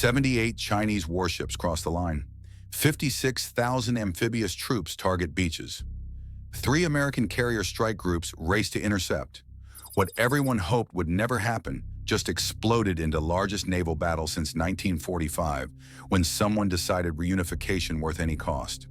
78 Chinese warships cross the line. 56,000 amphibious troops target beaches. 3 American carrier strike groups race to intercept. What everyone hoped would never happen just exploded into largest naval battle since 1945, when someone decided reunification worth any cost.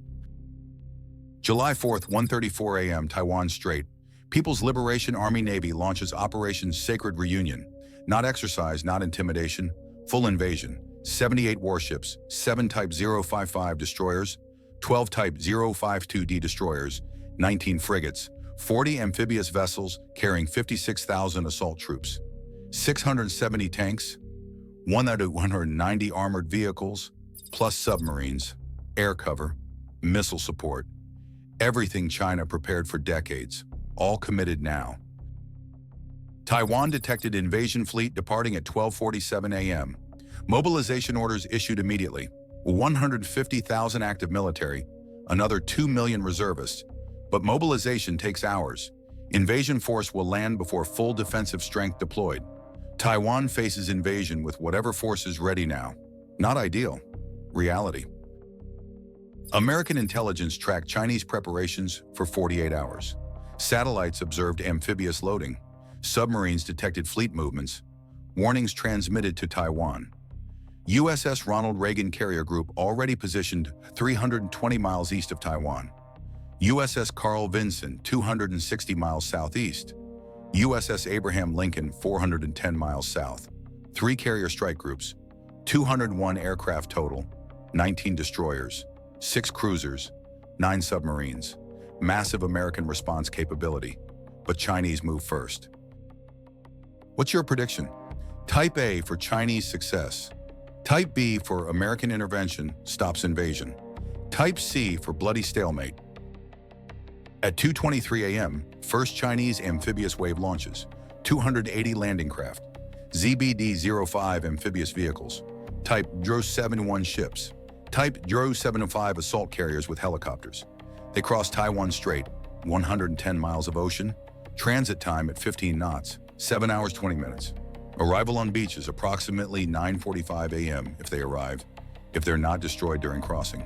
July 4th, 1:34 a.m. Taiwan Strait. People's Liberation Army Navy launches Operation Sacred Reunion. Not exercise, not intimidation, full invasion. 78 warships, 7 Type 055 destroyers, 12 Type 052D destroyers, 19 frigates, 40 amphibious vessels carrying 56,000 assault troops, 670 tanks, 190 armored vehicles, plus submarines, air cover, missile support. Everything China prepared for decades, all committed now. Taiwan detected invasion fleet departing at 12:47 a.m. Mobilization orders issued immediately. 150,000 active military, another 2 million reservists. But mobilization takes hours. Invasion force will land before full defensive strength deployed. Taiwan faces invasion with whatever forces ready now. Not ideal. Reality. American intelligence tracked Chinese preparations for 48 hours. Satellites observed amphibious loading. Submarines detected fleet movements. Warnings transmitted to Taiwan. USS Ronald Reagan carrier group already positioned 320 miles east of Taiwan. USS Carl Vinson 260 miles southeast. USS Abraham Lincoln 410 miles south. 3 carrier strike groups, 201 aircraft total, 19 destroyers, 6 cruisers, 9 submarines. Massive American response capability, but Chinese move first. What's your prediction? Type A for Chinese success. Type B for American intervention stops invasion. Type C for bloody stalemate. At 2:23 a.m., first Chinese amphibious wave launches. 280 landing craft. ZBD-05 amphibious vehicles. Type DRO-71 ships. Type DRO-75 assault carriers with helicopters. They cross Taiwan Strait, 110 miles of ocean. Transit time at 15 knots, 7 hours 20 minutes. Arrival on beach is approximately 9:45 a.m. if they arrive, if they're not destroyed during crossing.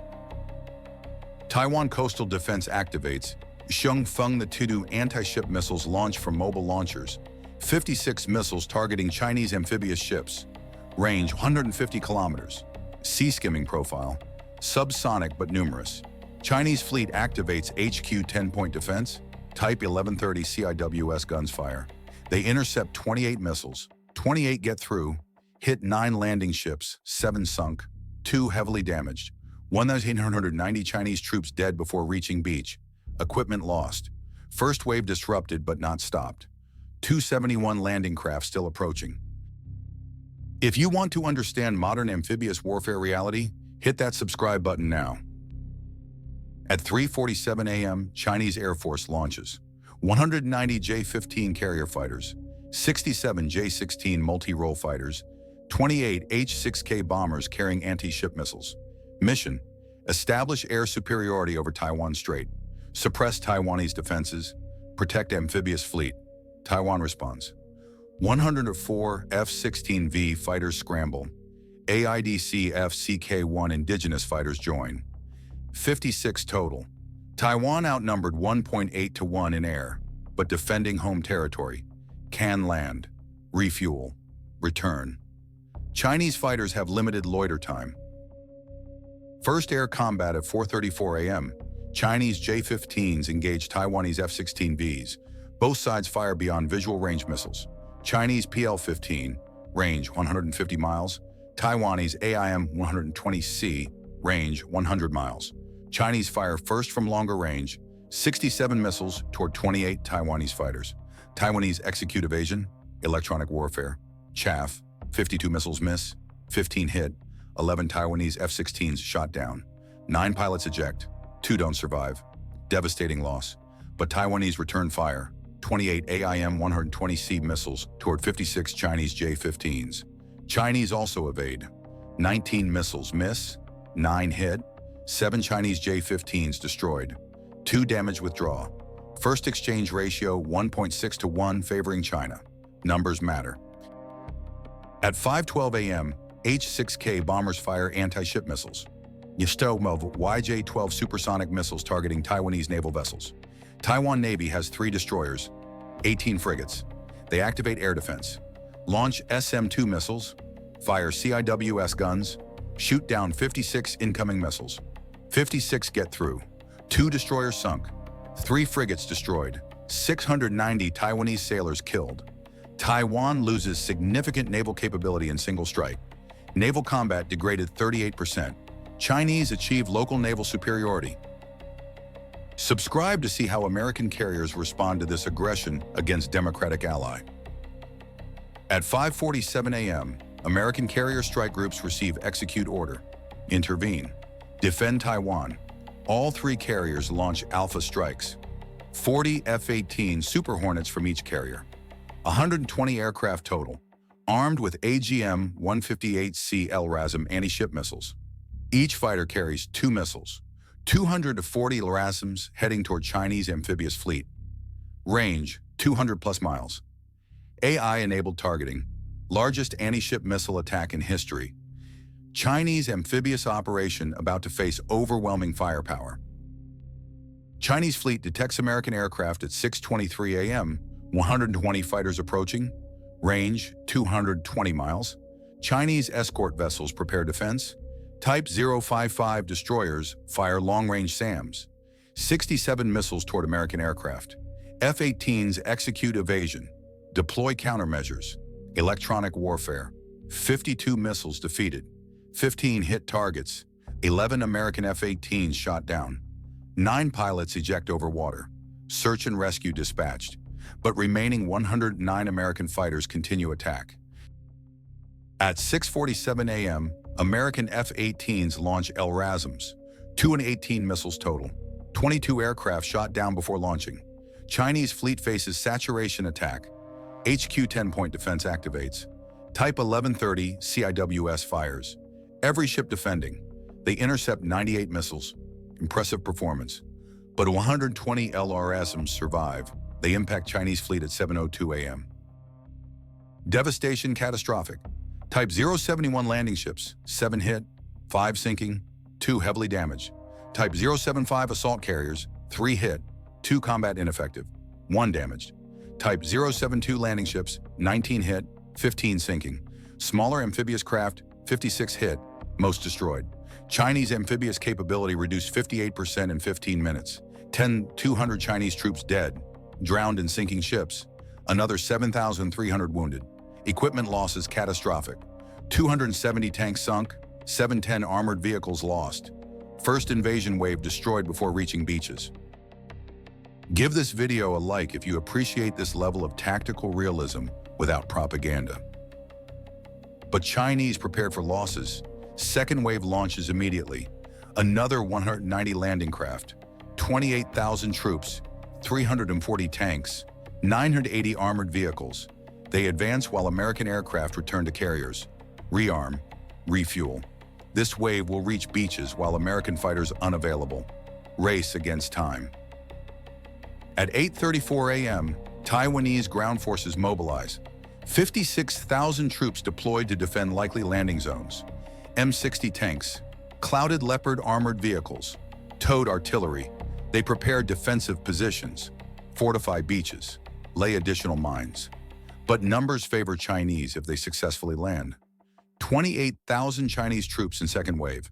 Taiwan Coastal Defense activates. Hsiung Feng the Tudu anti-ship missiles launch from mobile launchers. 56 missiles targeting Chinese amphibious ships. Range 150 kilometers. Sea skimming profile. Subsonic but numerous. Chinese fleet activates HQ 10-point defense. Type 1130 CIWS guns fire. They intercept 28 missiles. 28 get through, hit 9 landing ships, 7 sunk, 2 heavily damaged, 1,890 Chinese troops dead before reaching beach, equipment lost, first wave disrupted but not stopped, 271 landing craft still approaching. If you want to understand modern amphibious warfare reality, hit that subscribe button now. At 3:47 a.m., Chinese Air Force launches 190 J-15 carrier fighters, 67 J-16 multi-role fighters, 28 H-6K bombers carrying anti-ship missiles. Mission: establish air superiority over Taiwan Strait, suppress Taiwanese defenses, protect amphibious fleet. Taiwan responds. 104 F-16V fighters scramble. AIDC F-CK-1 indigenous fighters join. 56 total. Taiwan outnumbered 1.8 to 1 in air, but defending home territory. Can land, refuel, return. Chinese fighters have limited loiter time. First air combat at 4:34 a.m. Chinese J-15s engage Taiwanese F-16Vs. Both sides fire beyond visual range missiles. Chinese PL-15, range 150 miles. Taiwanese AIM-120C, range 100 miles. Chinese fire first from longer range, 67 missiles toward 28 Taiwanese fighters. Taiwanese execute evasion, electronic warfare, chaff, 52 missiles miss, 15 hit, 11 Taiwanese F-16s shot down, 9 pilots eject, 2 don't survive, devastating loss. But Taiwanese return fire, 28 AIM-120C missiles toward 56 Chinese J-15s. Chinese also evade, 19 missiles miss, 9 hit, 7 Chinese J-15s destroyed, 2 damage withdraw. First exchange ratio 1.6 to 1 favoring China. Numbers matter. At 5:12 a.m., H-6K bombers fire anti-ship missiles. Yestomov YJ-12 supersonic missiles targeting Taiwanese naval vessels. Taiwan Navy has 3 destroyers, 18 frigates. They activate air defense, launch SM-2 missiles, fire CIWS guns, shoot down 56 incoming missiles. 56 get through. 2 destroyers sunk. 3 frigates destroyed. 690 Taiwanese sailors killed. Taiwan loses significant naval capability in single strike. Naval combat degraded 38%. Chinese achieve local naval superiority. Subscribe to see how American carriers respond to this aggression against democratic ally. At 5:47 a.m., American carrier strike groups receive execute order. Intervene. Defend Taiwan. All 3 carriers launch alpha strikes. 40 F-18 Super Hornets from each carrier. 120 aircraft total, armed with AGM-158C LRASM anti-ship missiles. Each fighter carries 2 missiles, 200 to 40 LRASMs heading toward Chinese amphibious fleet. Range, 200+ miles. AI-enabled targeting, largest anti-ship missile attack in history. Chinese amphibious operation about to face overwhelming firepower. Chinese fleet detects American aircraft at 6:23 a.m., 120 fighters approaching, range 220 miles. Chinese escort vessels prepare defense. Type 055 destroyers fire long-range SAMs. 67 missiles toward American aircraft. F-18s execute evasion. Deploy countermeasures. Electronic warfare. 52 missiles defeated. 15 hit targets. 11 American F-18s shot down. 9 pilots eject over water. Search and rescue dispatched. But remaining 109 American fighters continue attack. At 6:47 a.m., American F-18s launch LRASMs, 218 missiles total, 22 aircraft shot down before launching. Chinese fleet faces saturation attack. HQ 10-point defense activates. Type 1130 CIWS fires. Every ship defending. They intercept 98 missiles. Impressive performance. But 120 LRASMs survive. They impact Chinese fleet at 7:02 a.m. Devastation catastrophic. Type 071 landing ships, 7 hit, 5 sinking, 2 heavily damaged. Type 075 assault carriers, 3 hit, 2 combat ineffective, 1 damaged. Type 072 landing ships, 19 hit, 15 sinking. Smaller amphibious craft, 56 hit, most destroyed. Chinese amphibious capability reduced 58% in 15 minutes. 200 Chinese troops dead, drowned in sinking ships. Another 7,300 wounded. Equipment losses catastrophic. 270 tanks sunk, 710 armored vehicles lost. First invasion wave destroyed before reaching beaches. Give this video a like if you appreciate this level of tactical realism without propaganda. But Chinese prepared for losses. Second wave launches immediately. Another 190 landing craft, 28,000 troops, 340 tanks, 980 armored vehicles. They advance while American aircraft return to carriers. Rearm, refuel. This wave will reach beaches while American fighters unavailable. Race against time. At 8:34 a.m., Taiwanese ground forces mobilize. 56,000 troops deployed to defend likely landing zones. M60 tanks, Clouded Leopard armored vehicles, towed artillery. They prepare defensive positions, fortify beaches, lay additional mines. But numbers favor Chinese if they successfully land. 28,000 Chinese troops in second wave.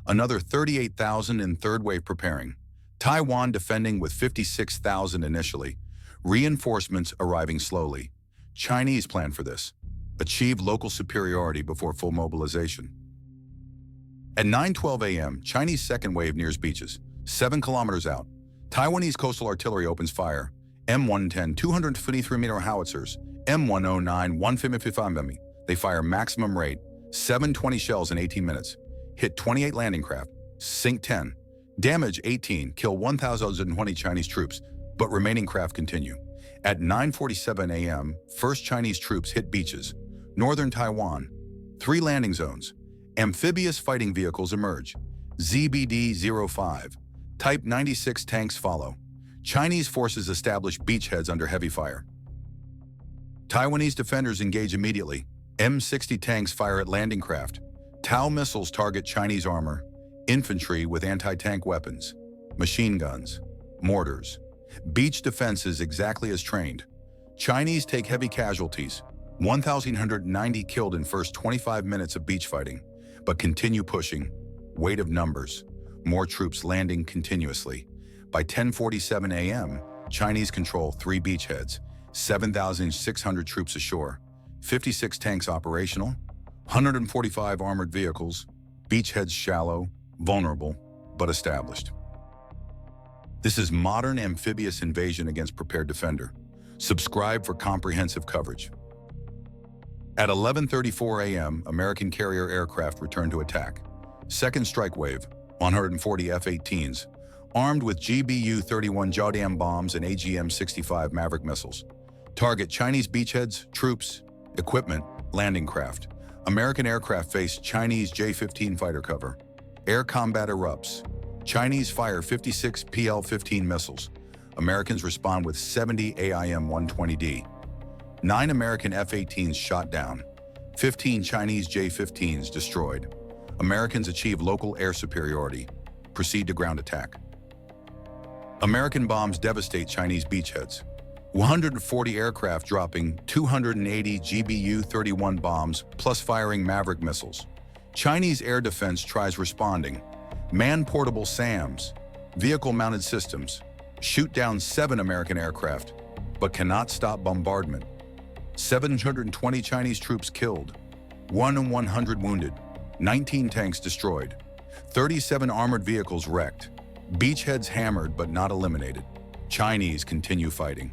Another 38,000 in third wave preparing. Taiwan defending with 56,000 initially. Reinforcements arriving slowly. Chinese plan for this. Achieve local superiority before full mobilization. At 9:12 a.m., Chinese second wave nears beaches, 7 kilometers out. Taiwanese coastal artillery opens fire. M110 223-meter howitzers, M109 155 mm. They fire maximum rate, 720 shells in 18 minutes. Hit 28 landing craft, sink 10. Damage 18, kill 1,020 Chinese troops, but remaining craft continue. At 9:47 a.m., first Chinese troops hit beaches. Northern Taiwan, 3 landing zones. Amphibious fighting vehicles emerge. ZBD-05. Type 96 tanks follow. Chinese forces establish beachheads under heavy fire. Taiwanese defenders engage immediately. M60 tanks fire at landing craft. Tau missiles target Chinese armor, infantry with anti-tank weapons, machine guns, mortars. Beach defenses exactly as trained. Chinese take heavy casualties, 1,190 killed in first 25 minutes of beach fighting, but continue pushing. Weight of numbers. More troops landing continuously. By 10:47 a.m., Chinese control 3 beachheads, 7,600 troops ashore, 56 tanks operational, 145 armored vehicles, beachheads shallow, vulnerable, but established. This is modern amphibious invasion against prepared defender. Subscribe for comprehensive coverage. At 11:34 a.m., American carrier aircraft returned to attack. Second strike wave, 140 F-18s, armed with GBU-31 Jiaodian bombs and AGM-65 Maverick missiles. Target Chinese beachheads, troops, equipment, landing craft. American aircraft face Chinese J-15 fighter cover. Air combat erupts. Chinese fire 56 PL-15 missiles. Americans respond with 70 AIM-120D. 9 American F-18s shot down. 15 Chinese J-15s destroyed. Americans achieve local air superiority. Proceed to ground attack. American bombs devastate Chinese beachheads. 140 aircraft dropping 280 GBU-31 bombs plus firing Maverick missiles. Chinese air defense tries responding. Man-portable SAMs, vehicle-mounted systems, shoot down 7 American aircraft, but cannot stop bombardment. 720 Chinese troops killed, 100 wounded, 19 tanks destroyed, 37 armored vehicles wrecked, beachheads hammered but not eliminated. Chinese continue fighting.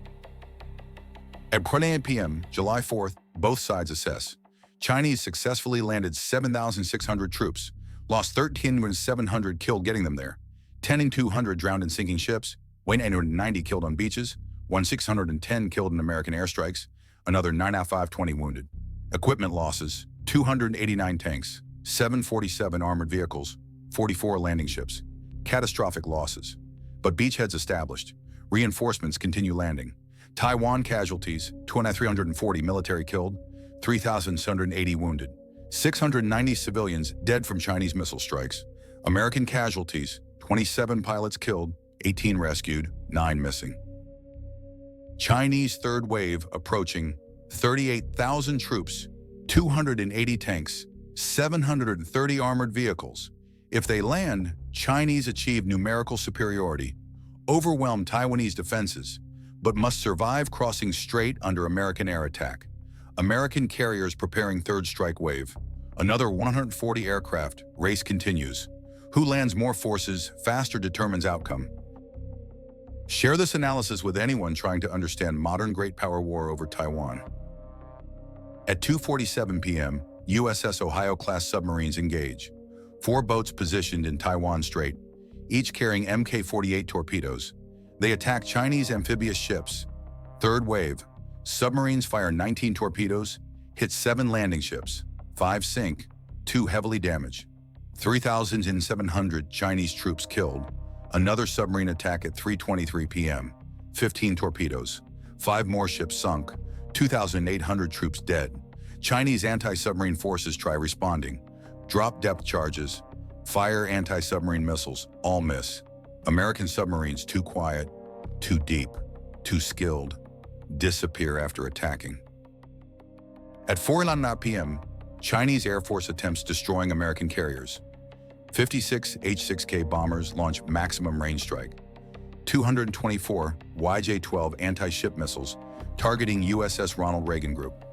At 10 p.m., July 4th, both sides assess. Chinese successfully landed 7,600 troops, lost 13,700 killed getting them there, 10,200 drowned in sinking ships, 1,890 killed on beaches, 1,610 killed in American airstrikes, another 9,520 wounded. Equipment losses, 289 tanks, 747 armored vehicles, 44 landing ships. Catastrophic losses. But beachheads established. Reinforcements continue landing. Taiwan casualties, 2,340 military killed, 3,680 wounded. 690 civilians dead from Chinese missile strikes. American casualties, 27 pilots killed, 18 rescued, 9 missing. Chinese third wave approaching, 38,000 troops, 280 tanks, 730 armored vehicles. If they land, Chinese achieve numerical superiority, overwhelm Taiwanese defenses, but must survive crossing strait under American air attack. American carriers preparing third strike wave. Another 140 aircraft, race continues. Who lands more forces faster determines outcome. Share this analysis with anyone trying to understand modern great power war over Taiwan. At 2:47 p.m., USS Ohio-class submarines engage. 4 boats positioned in Taiwan Strait, each carrying Mk-48 torpedoes. They attack Chinese amphibious ships. Third wave. Submarines fire 19 torpedoes, hit 7 landing ships. 5 sink, 2 heavily damaged. 3,700 Chinese troops killed. Another submarine attack at 3:23 p.m. 15 torpedoes. 5 more ships sunk. 2,800 troops dead. Chinese anti-submarine forces try responding. Drop depth charges. Fire anti-submarine missiles. All miss. American submarines too quiet, too deep, too skilled. Disappear after attacking. At 4:09 p.m., Chinese Air Force attempts destroying American carriers. 56 H-6K bombers launch maximum range strike. 224 YJ-12 anti-ship missiles targeting USS Ronald Reagan Group.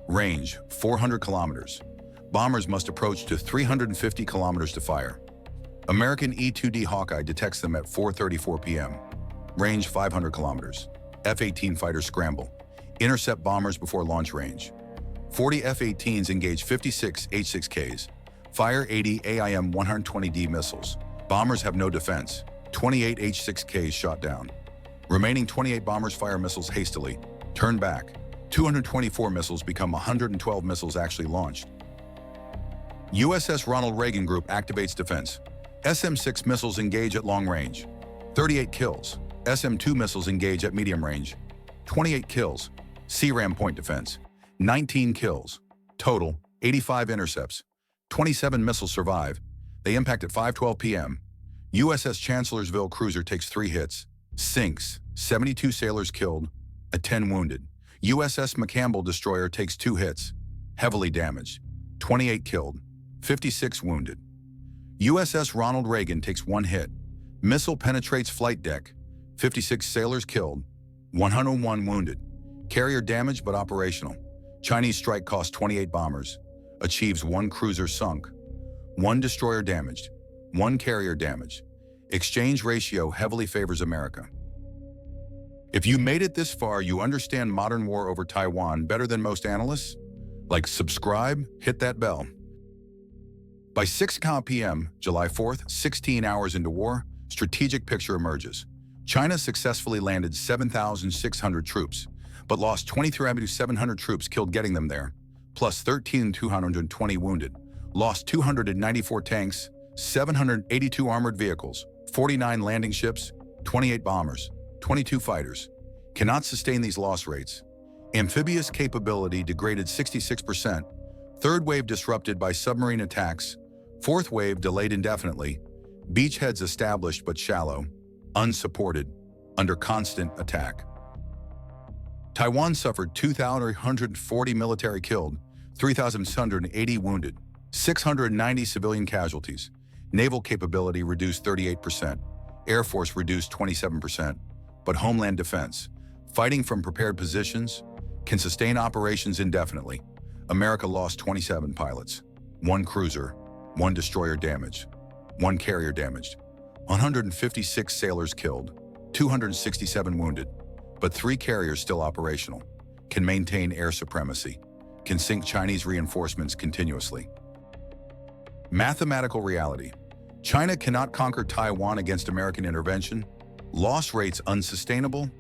Range, 400 kilometers. Bombers must approach to 350 kilometers to fire. American E-2D Hawkeye detects them at 4:34 p.m. Range, 500 kilometers. F-18 fighters scramble. Intercept bombers before launch range. 40 F-18s engage 56 H-6Ks. Fire 80 AIM-120D missiles. Bombers have no defense. 28 H-6Ks shot down. Remaining 28 bombers fire missiles hastily. Turn back. 224 missiles become 112 missiles actually launched. USS Ronald Reagan Group activates defense. SM-6 missiles engage at long range. 38 kills. SM-2 missiles engage at medium range. 28 kills. CRAM point defense. 19 kills. Total, 85 intercepts. 27 missiles survive. They impact at 5:12 p.m. USS Chancellorsville cruiser takes 3 hits. Sinks, 72 sailors killed, 10 wounded. USS McCampbell destroyer takes 2 hits. Heavily damaged, 28 killed, 56 wounded. USS Ronald Reagan takes 1 hit. Missile penetrates flight deck, 56 sailors killed, 101 wounded. Carrier damaged but operational. Chinese strike costs 28 bombers. Achieves 1 cruiser sunk. 1 destroyer damaged. 1 carrier damaged. Exchange ratio heavily favors America. If you made it this far, you understand modern war over Taiwan better than most analysts? Like, subscribe, hit that bell. By 6 p.m., July 4th, 16 hours into war, strategic picture emerges. China successfully landed 7,600 troops, but lost 2,700 troops killed getting them there, plus 13,220 wounded, lost 294 tanks, 782 armored vehicles, 49 landing ships, 28 bombers, 22 fighters. Cannot sustain these loss rates. Amphibious capability degraded 66%, 3rd wave disrupted by submarine attacks, 4th wave delayed indefinitely, beachheads established but shallow, unsupported, under constant attack. Taiwan suffered 2,140 military killed, 3,680 wounded, 690 civilian casualties. Naval capability reduced 38%, Air Force reduced 27%, but Homeland Defense, fighting from prepared positions, can sustain operations indefinitely. America lost 27 pilots, 1 cruiser, 1 destroyer damaged, 1 carrier damaged, 156 sailors killed, 267 wounded, but 3 carriers still operational, can maintain air supremacy, can sink Chinese reinforcements continuously. Mathematical reality. China cannot conquer Taiwan against American intervention. Loss rates unsustainable.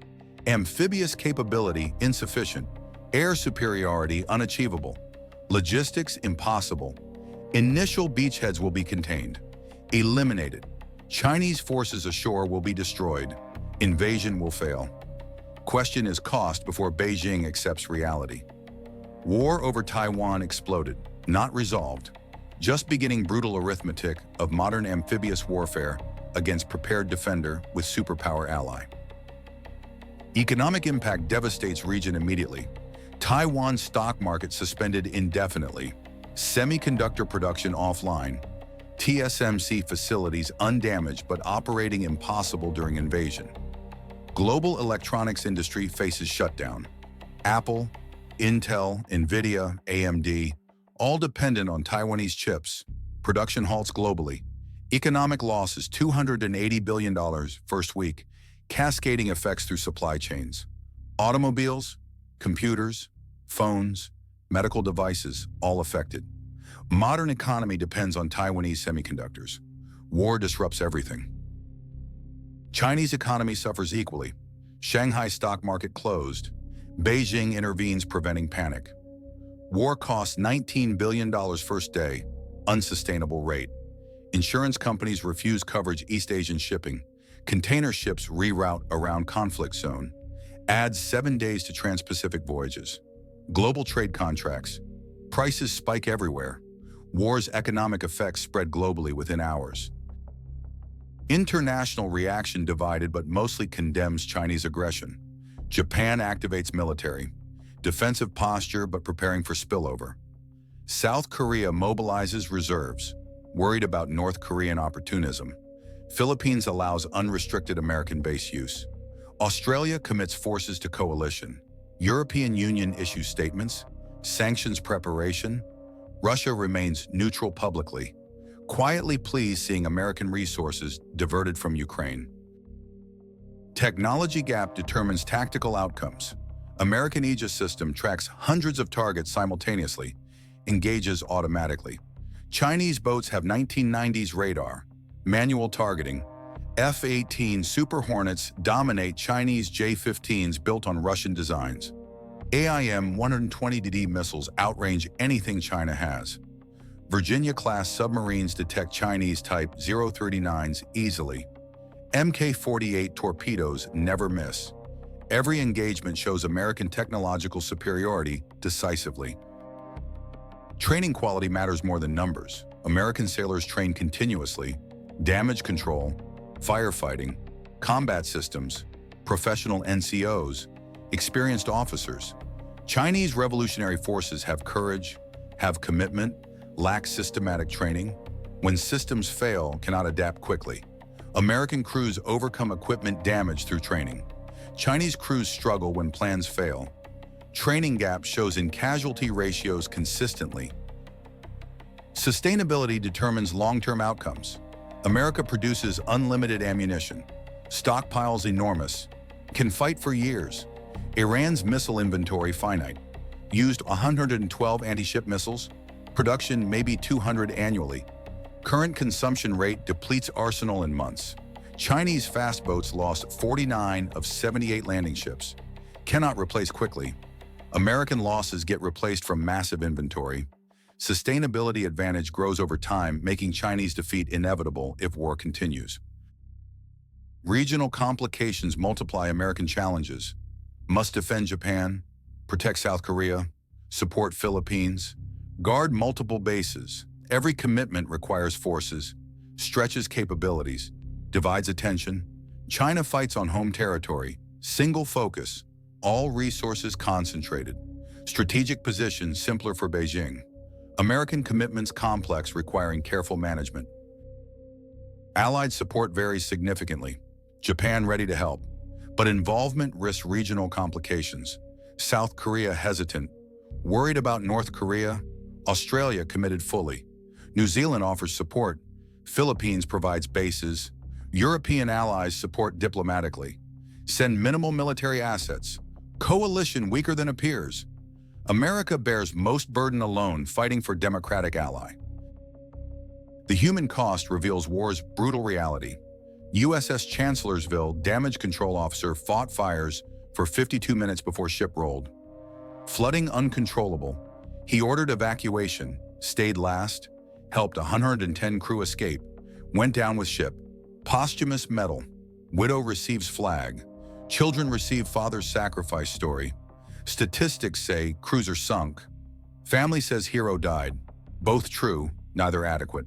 Amphibious capability insufficient. Air superiority unachievable. Logistics impossible. Initial beachheads will be contained. Eliminated. Chinese forces ashore will be destroyed. Invasion will fail. Question is cost before Beijing accepts reality. War over Taiwan exploded, not resolved. Just beginning brutal arithmetic of modern amphibious warfare against prepared defender with superpower ally. Economic impact devastates region immediately. Taiwan stock market suspended indefinitely. Semiconductor production offline. TSMC facilities undamaged but operating impossible during invasion. Global electronics industry faces shutdown. Apple, Intel, Nvidia, AMD, all dependent on Taiwanese chips. Production halts globally. Economic losses $280 billion first week, cascading effects through supply chains. Automobiles, computers, phones, medical devices, all affected. Modern economy depends on Taiwanese semiconductors. War disrupts everything. Chinese economy suffers equally. Shanghai stock market closed. Beijing intervenes preventing panic. War costs $19 billion first day, unsustainable rate. Insurance companies refuse coverage East Asian shipping. Container ships reroute around conflict zone. Adds 7 days to trans-Pacific voyages. Global trade contracts. Prices spike everywhere. War's economic effects spread globally within hours. International reaction divided but mostly condemns Chinese aggression. Japan activates military. Defensive posture but preparing for spillover. South Korea mobilizes reserves, worried about North Korean opportunism. Philippines allows unrestricted American base use. Australia commits forces to coalition. European Union issues statements. Sanctions preparation. Russia remains neutral publicly. Quietly pleased seeing American resources diverted from Ukraine. Technology gap determines tactical outcomes. American Aegis system tracks hundreds of targets simultaneously, engages automatically. Chinese boats have 1990s radar, manual targeting. F-18 Super Hornets dominate Chinese J-15s built on Russian designs. AIM-120DD missiles outrange anything China has. Virginia-class submarines detect Chinese Type 039s easily. Mk-48 torpedoes never miss. Every engagement shows American technological superiority decisively. Training quality matters more than numbers. American sailors train continuously, damage control, firefighting, combat systems, professional NCOs, experienced officers. Chinese revolutionary forces have courage, have commitment, lack systematic training. When systems fail, cannot adapt quickly. American crews overcome equipment damage through training. Chinese crews struggle when plans fail. Training gap shows in casualty ratios consistently. Sustainability determines long-term outcomes. America produces unlimited ammunition. Stockpiles enormous. Can fight for years. Iran's missile inventory finite. Used 112 anti-ship missiles. Production maybe 200 annually. Current consumption rate depletes arsenal in months. Chinese fast boats lost 49 of 78 landing ships. Cannot replace quickly. American losses get replaced from massive inventory. Sustainability advantage grows over time, making Chinese defeat inevitable if war continues. Regional complications multiply American challenges. Must defend Japan, protect South Korea, support Philippines, guard multiple bases. Every commitment requires forces, stretches capabilities, divides attention. China fights on home territory, single focus, all resources concentrated. Strategic position simpler for Beijing. American commitments complex, requiring careful management. Allied support varies significantly. Japan ready to help, but involvement risks regional complications. South Korea hesitant, worried about North Korea. Australia committed fully. New Zealand offers support. Philippines provides bases. European allies support diplomatically. Send minimal military assets. Coalition weaker than appears. America bears most burden alone, fighting for democratic ally. The human cost reveals war's brutal reality. USS Chancellorsville damage control officer fought fires for 52 minutes before ship rolled. Flooding uncontrollable. He ordered evacuation, stayed last, helped 110 crew escape, went down with ship. Posthumous medal. Widow receives flag. Children receive father's sacrifice story. Statistics say cruiser sunk. Family says hero died. Both true, neither adequate.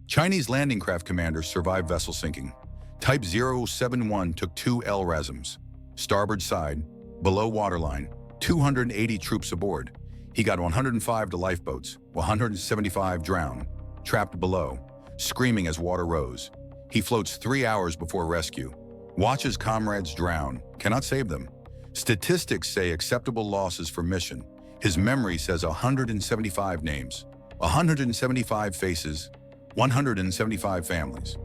Chinese landing craft commander survived vessel sinking. Type 071 took 2 LRASMs. Starboard side, below waterline, 280 troops aboard. He got 105 to lifeboats, 175 drowned, trapped below, screaming as water rose. He floats 3 hours before rescue. Watches comrades drown, cannot save them. Statistics say acceptable losses for mission. His memory says 175 names, 175 faces, 175 families.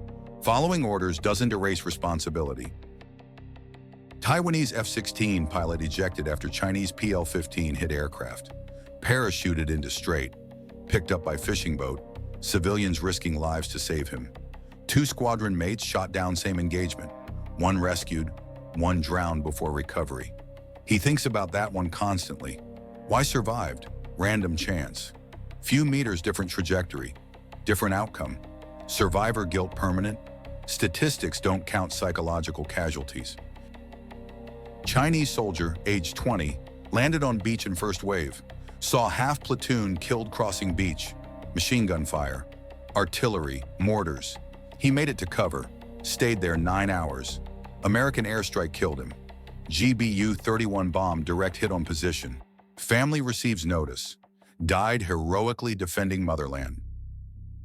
Following orders doesn't erase responsibility. Taiwanese F-16 pilot ejected after Chinese PL-15 hit aircraft. Parachuted into strait, picked up by fishing boat, civilians risking lives to save him. 2 squadron mates shot down same engagement. 1 rescued, 1 drowned before recovery. He thinks about that one constantly. Why survived? Random chance. Few meters different trajectory, different outcome. Survivor guilt permanent? Statistics don't count psychological casualties. Chinese soldier, age 20, landed on beach in first wave. Saw half platoon killed crossing beach. Machine gun fire. Artillery, mortars. He made it to cover. Stayed there 9 hours. American airstrike killed him. GBU-31 bomb direct hit on position. Family receives notice. Died heroically defending motherland.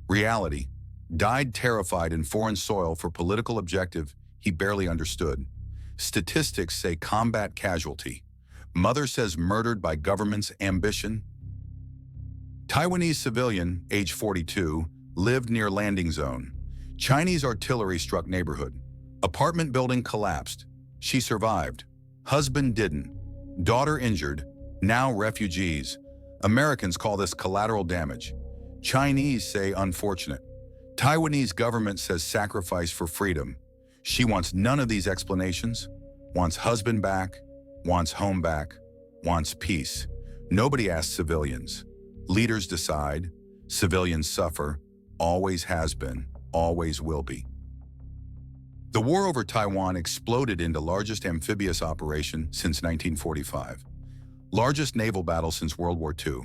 Reality. Died terrified in foreign soil for political objective he barely understood. Statistics say combat casualty. Mother says murdered by government's ambition. Taiwanese civilian, age 42, lived near landing zone. Chinese artillery struck neighborhood. Apartment building collapsed. She survived. Husband didn't. Daughter injured. Now refugees. Americans call this collateral damage. Chinese say unfortunate. Taiwanese government says sacrifice for freedom. She wants none of these explanations. Wants husband back. Wants home back. Wants peace. Nobody asks civilians. Leaders decide. Civilians suffer. Always has been. Always will be. The war over Taiwan exploded into largest amphibious operation since 1945. Largest naval battle since World War II.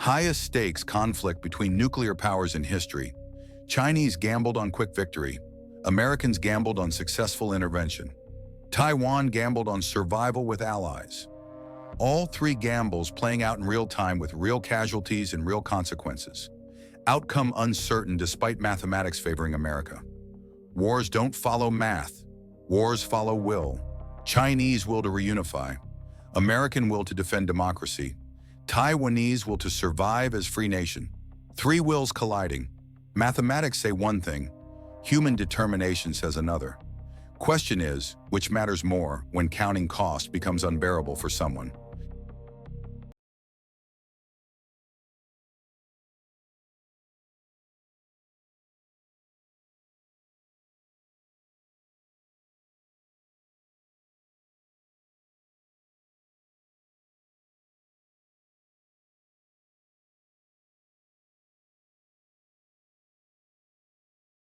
Highest stakes conflict between nuclear powers in history. Chinese gambled on quick victory. Americans gambled on successful intervention. Taiwan gambled on survival with allies. All three gambles playing out in real time with real casualties and real consequences. Outcome uncertain despite mathematics favoring America. Wars don't follow math. Wars follow will. Chinese will to reunify. American will to defend democracy. Taiwanese will to survive as free nation. Three wills colliding. Mathematics say one thing. Human determination says another. Question is, which matters more when counting cost becomes unbearable for someone?